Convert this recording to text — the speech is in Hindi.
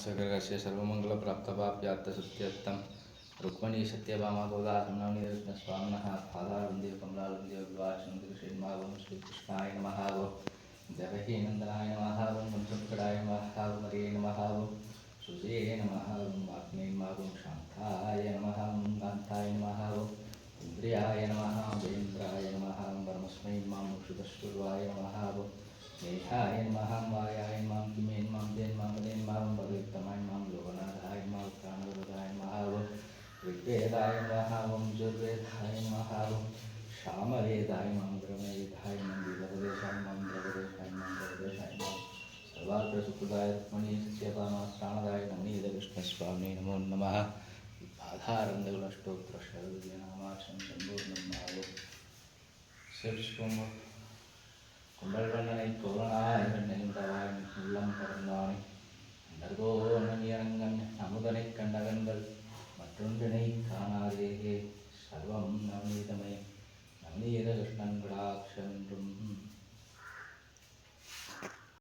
सकर्गस्य सर्वमङ्गलप्राप्तवाप्यात्तसत्यत्तं रुक्मणी सत्यभामागोदासं नवनीतकृष्णस्वामिनः पादारविन्दे कमलारविन्दे विवासं श्रीकृष्णाय नमः देवकी नन्दनाय नमः वंशंकराय नमः हरिये नमः सुजये नमः वाग्मे नमः शान्ताय नमः कान्ताय नमः इन्द्रियाय नमः वेन्द्राय नमः परमस्मै नमः मोक्षदस्वरूपाय नमः मेघाय नमः वायाय नमः किमे नमः देन नमः देन नमः भगवत्तमाय नमः लोकनाथाय नमः प्राणवरदाय नमः ऋग्वेदाय नमः यजुर्वेदाय नमः सामवेदाय नमः ब्रह्मवेदाय नमः वेदवेदाय नमः द्रवदेशाय नमः द्रवदेशाय नमः सर्वार्थसुखदाय रुक्मणी सत्यभामा प्राणदाय नवनीतकृष्णस्वामिने नमो नमः आधारंदगुलष्टोत्तर शरदनामाक्षं संपूर्णं सेविष्कुंभ कुंडलवन्नै तोरणाय வெண்ணையுண்டவாய் உள்ளம் பரந்தானை அண்டர்கோணனியரங்கன் அமுதனை கண்டகங்கள் மற்றொன்றினை காணாதேகே சர்வம் நவநீதமயம் நவநீத கிருஷ்ணன் கடாட்ச